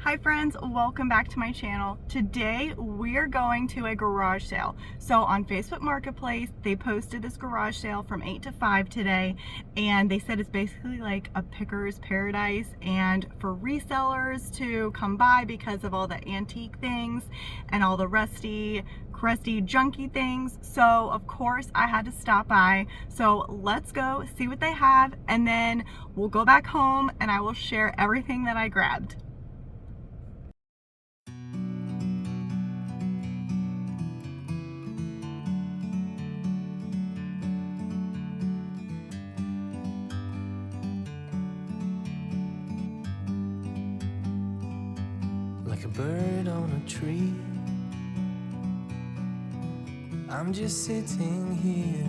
Hi friends, welcome back to my channel. Today we're going to a garage sale. So on Facebook Marketplace, they posted this garage sale from 8 to 5 today, and they said it's basically like a picker's paradise and for resellers to come by because of all the antique things and all the rusty, crusty, junky things. So of course I had to stop by. So let's go see what they have, and then we'll go back home and I will share everything that I grabbed. Like a bird on a tree, I'm just sitting here.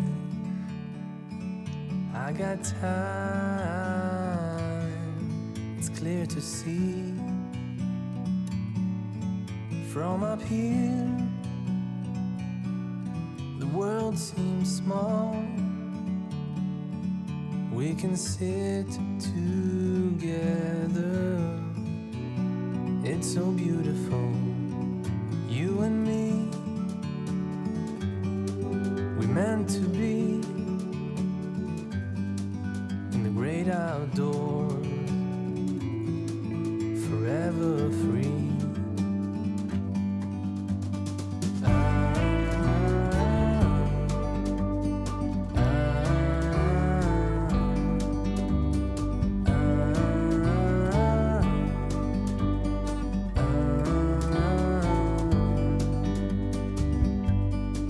I got time, it's clear to see. From up here, the world seems small. We can sit together. It's so beautiful, you and me. We meant to be in the great outdoors, forever free.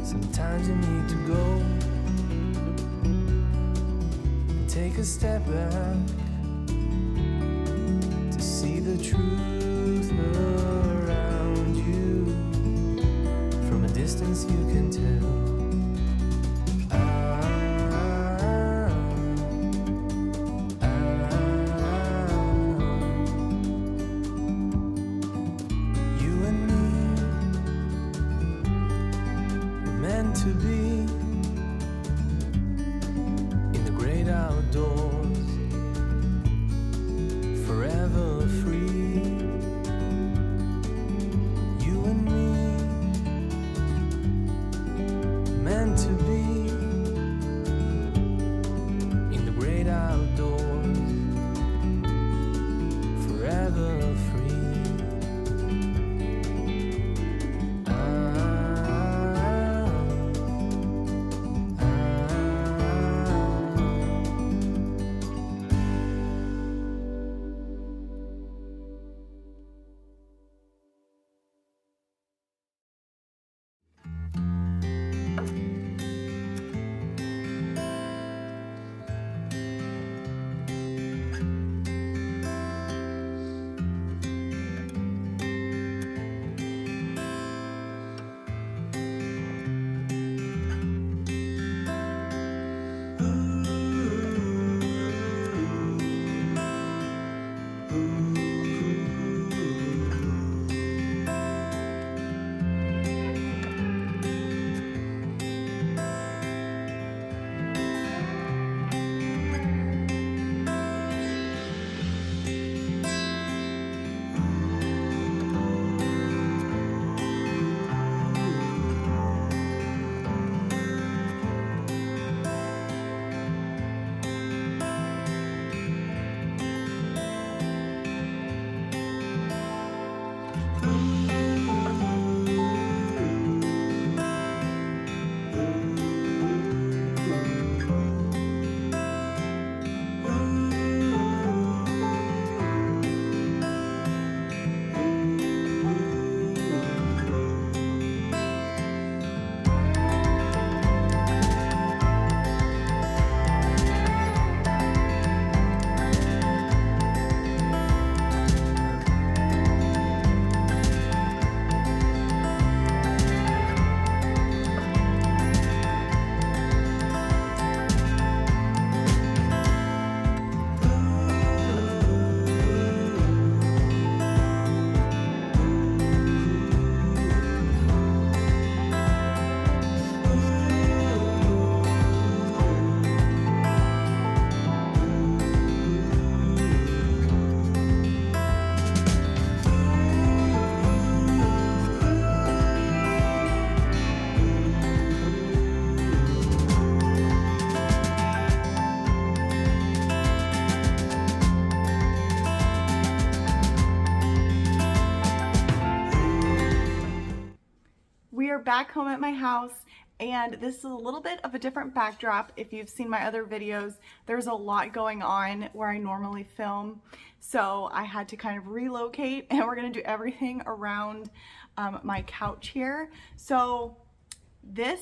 Sometimes you need to go and take a step back to see the truth around you. From a distance you can tell. You and me meant to be in the great outdoors, forever free. You and me back home at my house, and this is a little bit of a different backdrop. If you've seen my other videos, there's a lot going on where I normally film. So I had to kind of relocate, and we're gonna do everything around my couch here. So this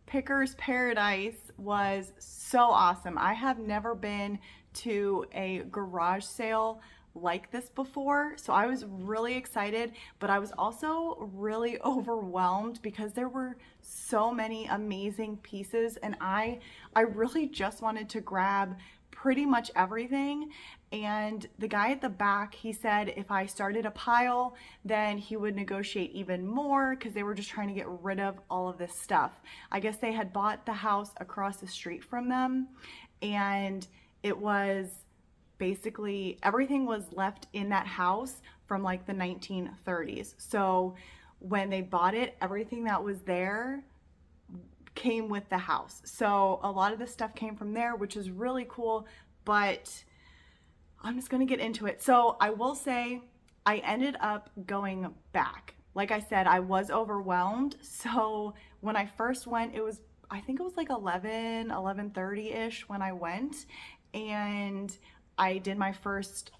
Picker's Paradise was so awesome. I have never been to a garage sale like this before, so I was really excited, but I was also really overwhelmed because there were so many amazing pieces, and I really just wanted to grab pretty much everything. And the guy at the back, he said if I started a pile, then he would negotiate even more because they were just trying to get rid of all of this stuff. I guess they had bought the house across the street from them, and it was basically everything was left in that house from like the 1930s. So when they bought it, everything that was there came with the house. So a lot of the stuff came from there, which is really cool, but I'm just gonna get into it. So I will say I ended up going back. Like I said, I was overwhelmed. So when I first went, I think it was like 11:30-ish when I went, and I did my first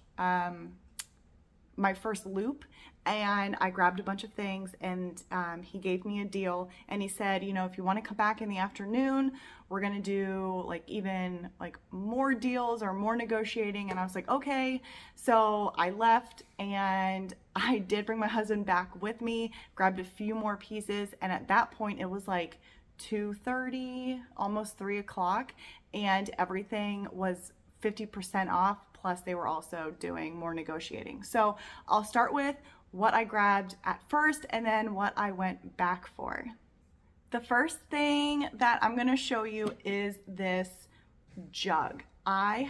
loop, and I grabbed a bunch of things, and he gave me a deal, and he said, you know, if you want to come back in the afternoon, we're gonna do like even like more deals or more negotiating. And I was like, okay. So I left, and I did bring my husband back with me, grabbed a few more pieces, and at that point it was like 2:30, almost 3 o'clock, and everything was 50% off, plus they were also doing more negotiating. So I'll start with what I grabbed at first and then what I went back for. The first thing that I'm going to show you is this jug. I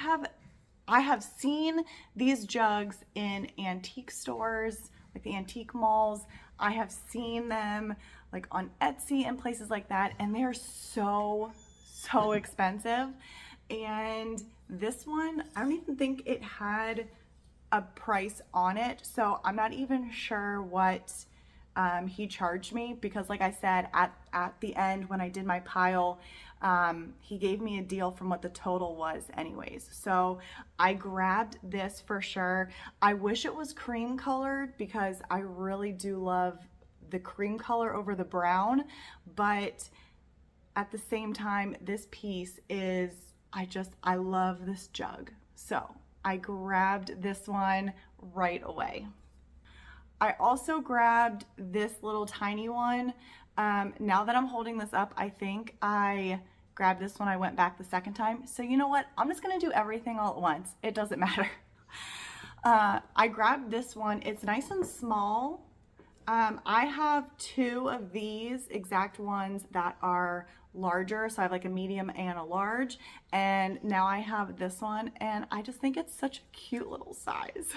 have seen these jugs in antique stores, like the antique malls. I have seen them like on Etsy and places like that, and they're so expensive. And this one, I don't even think it had a price on it, so I'm not even sure what he charged me, because like I said, at the end when I did my pile, he gave me a deal from what the total was anyways. So I grabbed this for sure. I wish it was cream colored because I really do love the cream color over the brown, but at the same time, this piece is, I love this jug. So I grabbed this one right away. I also grabbed this little tiny one. Now that I'm holding this up, I think I grabbed this when I went back the second time. So you know what? I'm just gonna do everything all at once. It doesn't matter. I grabbed this one. It's nice and small. I have two of these exact ones that are larger, so I have like a medium and a large, and now I have this one, and I just think it's such a cute little size.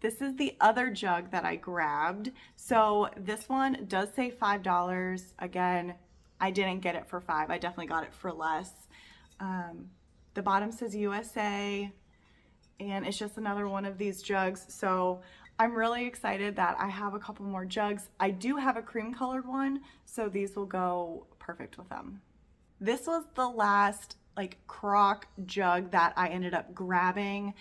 This is the other jug that I grabbed. So this one does say $5. Again, I didn't get it for $5. I definitely got it for less. The bottom says USA, and it's just another one of these jugs. So I'm really excited that I have a couple more jugs. I do have a cream colored one, so these will go perfect with them. This was the last like crock jug that I ended up grabbing.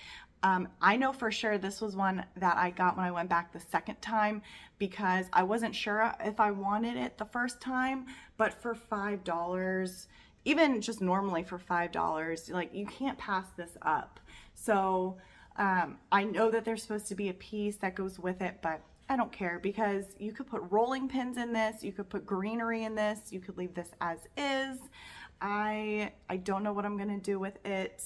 I know for sure this was one that I got when I went back the second time, because I wasn't sure if I wanted it the first time, but for $5, even just normally for $5, like you can't pass this up. So I know that there's supposed to be a piece that goes with it, but I don't care, because you could put rolling pins in this, you could put greenery in this, you could leave this as is. I don't know what I'm gonna do with it,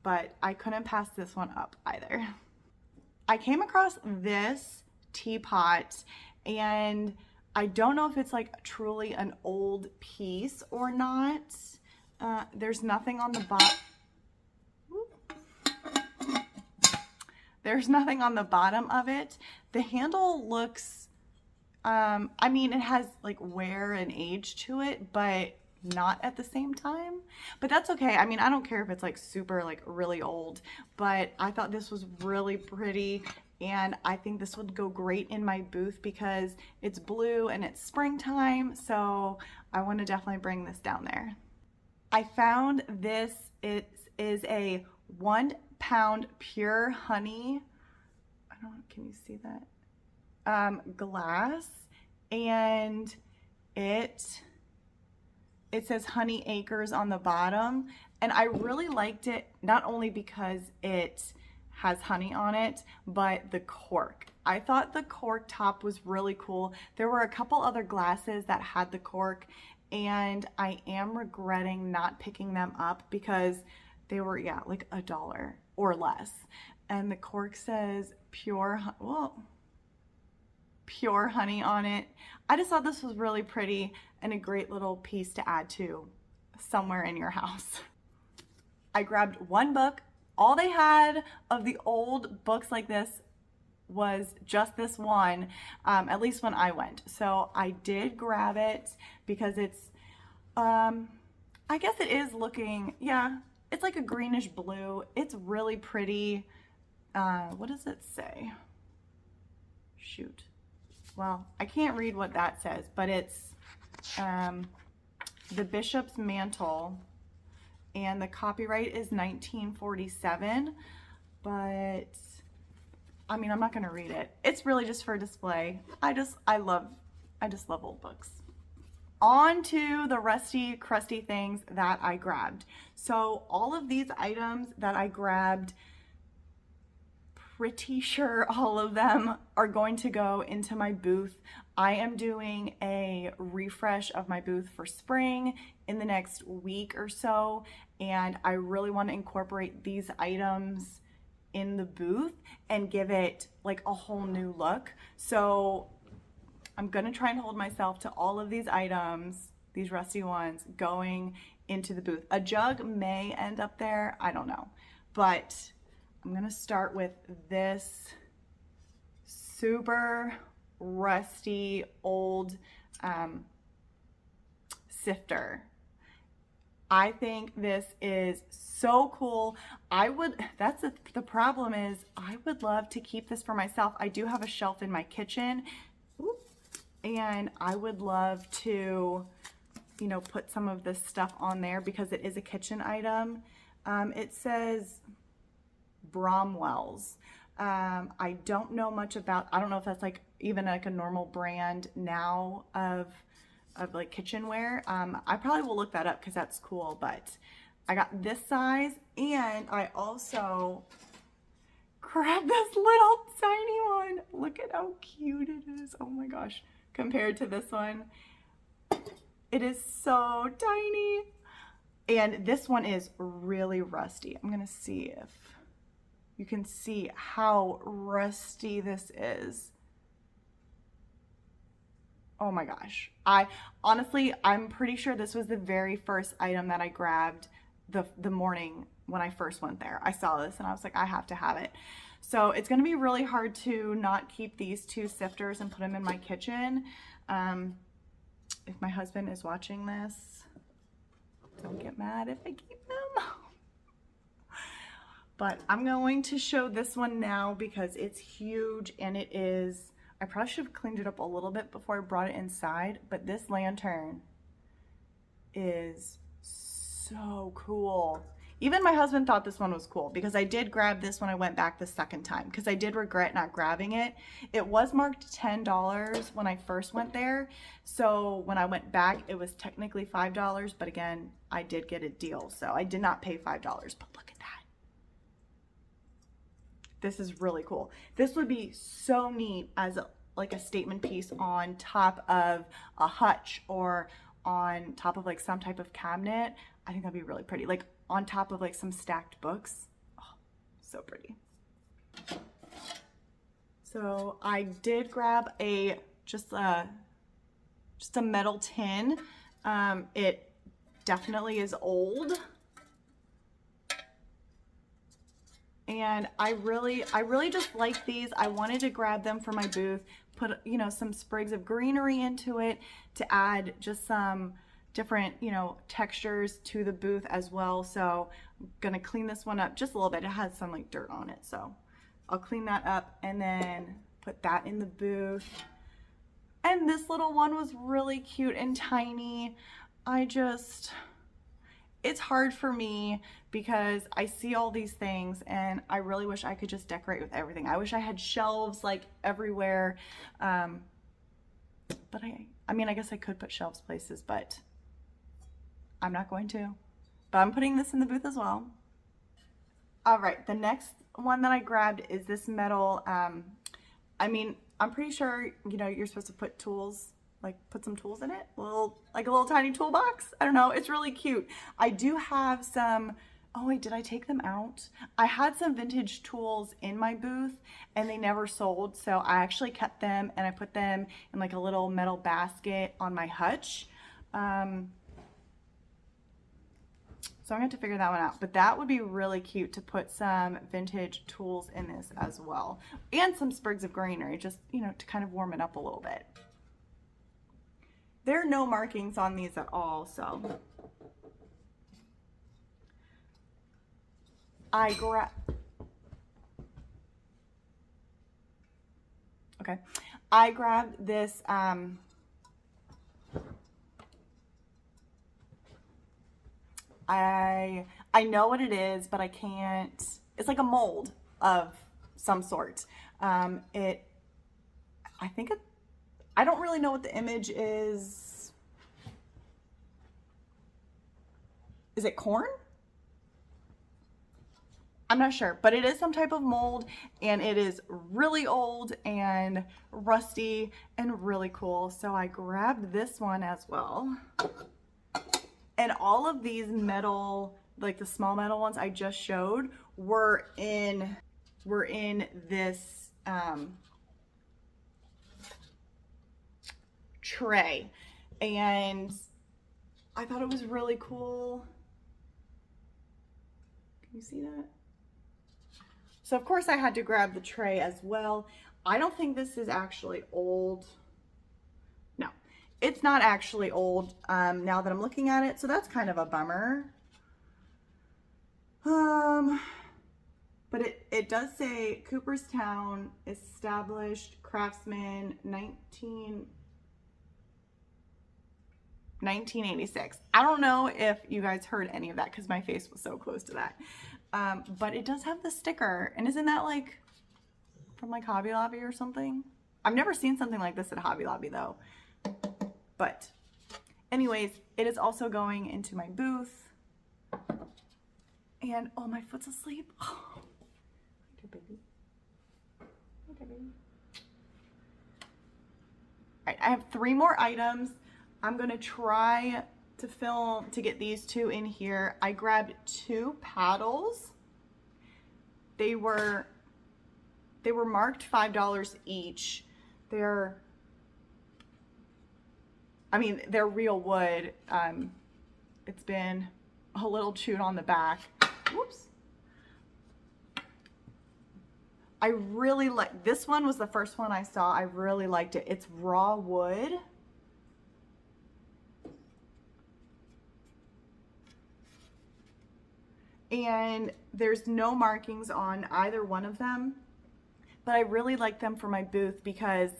but I couldn't pass this one up either. I came across this teapot, and I don't know if it's like truly an old piece or not. There's nothing on the bottom. There's nothing on the bottom of it. The handle looks, I mean, it has like wear and age to it, but not at the same time. But that's okay. I mean, I don't care if it's like super, like really old, but I thought this was really pretty. and I think this would go great in my booth because it's blue and it's springtime, so I want to definitely bring this down there. I found this. It is a 1 pound pure honey. I don't, can you see that? Glass, and it says Honey Acres on the bottom, and I really liked it not only because it has honey on it, but the cork. I thought the cork top was really cool. There were a couple other glasses that had the cork, and I am regretting not picking them up because they were, yeah, like $1 or less. And the cork says pure honey on it. I just thought this was really pretty and a great little piece to add to somewhere in your house. I grabbed one book. All they had of the old books like this was just this one, at least when I went. So I did grab it because it's, I guess it is looking, yeah, it's like a greenish blue. It's really pretty. What does it say? Shoot. Well, I can't read what that says, but it's the Bishop's Mantle, and the copyright is 1947, but I mean, I'm not gonna read it. It's really just for display. I just love old books. On to the rusty, crusty things that I grabbed. So all of these items that I grabbed, pretty sure all of them are going to go into my booth. I am doing a refresh of my booth for spring in the next week or so, and I really want to incorporate these items in the booth and give it like a whole new look. So I'm gonna try and hold myself to all of these items, these rusty ones, going into the booth. A jug may end up there, I don't know, but I'm gonna start with this super rusty old sifter. I think this is so cool. That's the problem is I would love to keep this for myself. I do have a shelf in my kitchen, and I would love to, you know, put some of this stuff on there because it is a kitchen item. It says Bromwell's. I don't know much about, I don't know if that's like even like a normal brand now of like kitchenware. I probably will look that up because that's cool, but I got this size, and I also grabbed this little tiny one. Look at how cute it is. Oh my gosh. Compared to this one, it is so tiny. And this one is really rusty. I'm gonna see if you can see how rusty this is. Oh my gosh. I'm pretty sure this was the very first item that I grabbed the morning when I first went there. I saw this and I was like, I have to have it. So it's gonna be really hard to not keep these two sifters and put them in my kitchen. If my husband is watching this, don't get mad if I keep them. But I'm going to show this one now because it's huge, and it is, I probably should have cleaned it up a little bit before I brought it inside, but this lantern is so cool. Even my husband thought this one was cool because I did grab this when I went back the second time because I did regret not grabbing it. It was marked $10 when I first went there. So when I went back, it was technically $5, but again, I did get a deal. So I did not pay $5, but look at that. This is really cool. This would be so neat as like a statement piece on top of a hutch or on top of like some type of cabinet. I think that'd be really pretty. Like on top of like some stacked books. Oh, so pretty. So I did grab just a metal tin. It definitely is old. And I really just like these. I wanted to grab them for my booth, put, you know, some sprigs of greenery into it to add just some different, you know, textures to the booth as well. So I'm gonna clean this one up just a little bit. It has some like dirt on it, so I'll clean that up and then put that in the booth. And this little one was really cute and tiny. It's hard for me because I see all these things and I really wish I could just decorate with everything. I wish I had shelves like everywhere. But I mean, I guess I could put shelves places, but I'm not going to. But I'm putting this in the booth as well. All right, the next one that I grabbed is this metal, I mean, I'm pretty sure, you know, you're supposed to put tools, like put some tools in it, like a little tiny toolbox. I don't know, it's really cute. I do have some, oh wait, did I take them out? I had some vintage tools in my booth and they never sold, so I actually kept them and I put them in like a little metal basket on my hutch. So I'm going to have to figure that one out, but that would be really cute to put some vintage tools in this as well. And some sprigs of greenery, just, you know, to kind of warm it up a little bit. There are no markings on these at all, so. I grabbed this, I know what it is, but I can't, it's like a mold of some sort. I don't really know what the image is. Is it corn? I'm not sure, but it is some type of mold and it is really old and rusty and really cool. So I grabbed this one as well. And all of these metal, like the small metal ones I just showed, were in this tray. And I thought it was really cool. Can you see that? So of course I had to grab the tray as well. I don't think this is actually old. No, it's not actually old now that I'm looking at it, so that's kind of a bummer. But it does say Cooperstown, established craftsman, 1986. I don't know if you guys heard any of that because my face was so close to that. But it does have the sticker, and isn't that like from like Hobby Lobby or something? I've never seen something like this at Hobby Lobby though. But anyways, it is also going into my booth. And oh, my foot's asleep. Oh, okay, baby. Okay, baby. All right, I have 3 more items. I'm gonna try to get these 2 in here. I grabbed 2 paddles. They were marked $5 each. They're real wood. It's been a little chewed on the back. Whoops. I really like, this one was the first one I saw. I really liked it. It's raw wood. And there's no markings on either one of them, but I really like them for my booth because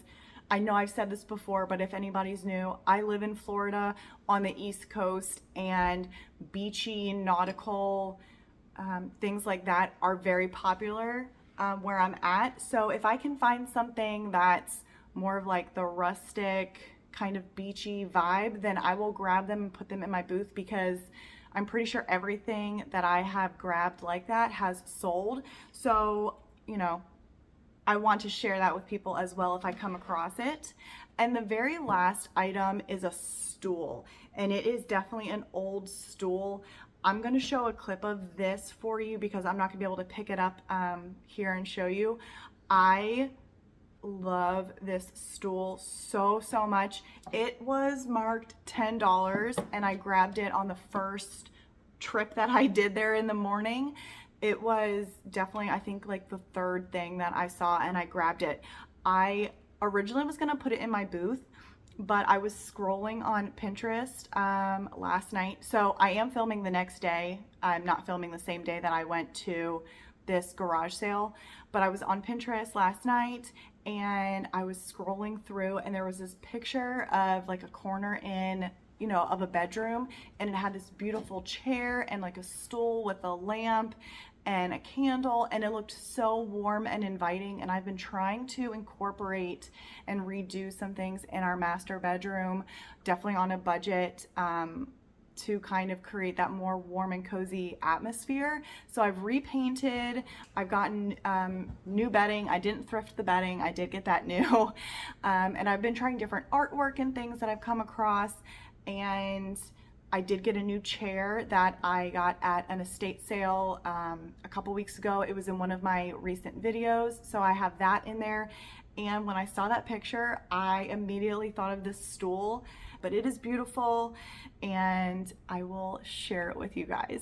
I know I've said this before, but if anybody's new, I live in Florida on the East Coast, and beachy, nautical, things like that are very popular where I'm at. So if I can find something that's more of like the rustic kind of beachy vibe, then I will grab them and put them in my booth because I'm pretty sure everything that I have grabbed like that has sold. So, you know, I want to share that with people as well if I come across it. And the very last item is a stool, and it is definitely an old stool. I'm going to show a clip of this for you because I'm not going to be able to pick it up here and show you. I love this stool so much. It was marked $10 and I grabbed it on the first trip that I did there in the morning. It was definitely, I think, like the 3rd thing that I saw, and I grabbed it. I originally was gonna put it in my booth, but I was scrolling on Pinterest last night. So I am filming the next day. I'm not filming the same day that I went to this garage sale, but I was on Pinterest last night and I was scrolling through and there was this picture of like a corner in, you know, of a bedroom, and it had this beautiful chair and like a stool with a lamp and a candle, and it looked so warm and inviting. And I've been trying to incorporate and redo some things in our master bedroom, definitely on a budget, to kind of create that more warm and cozy atmosphere. So I've repainted, I've gotten new bedding. I didn't thrift the bedding, I did get that new. And I've been trying different artwork and things that I've come across, and I did get a new chair that I got at an estate sale a couple weeks ago. It was in one of my recent videos, so I have that in there. And when I saw that picture, I immediately thought of this stool, but it is beautiful and I will share it with you guys.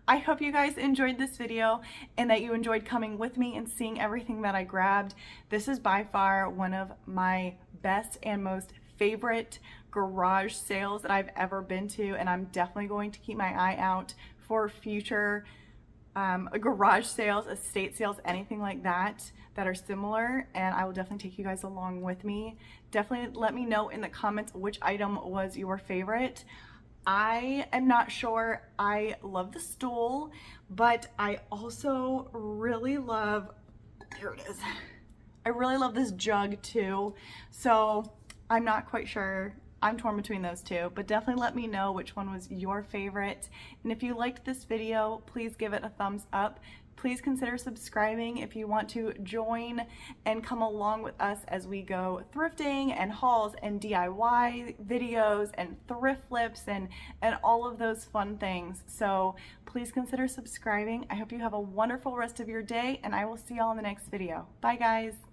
I hope you guys enjoyed this video and that you enjoyed coming with me and seeing everything that I grabbed. This is by far one of my best and most favorite garage sales that I've ever been to, and I'm definitely going to keep my eye out for future garage sales, estate sales, anything like that that are similar, and I will definitely take you guys along with me. Definitely let me know in the comments which item was your favorite. I am not sure. I love the stool, but I also really love, here it is, I really love this jug too, so I'm not quite sure. I'm torn between those two, but definitely let me know which one was your favorite. And if you liked this video, please give it a thumbs up. Please consider subscribing if you want to join and come along with us as we go thrifting and hauls and DIY videos and thrift flips and all of those fun things. So please consider subscribing. I hope you have a wonderful rest of your day, and I will see y'all in the next video. Bye guys.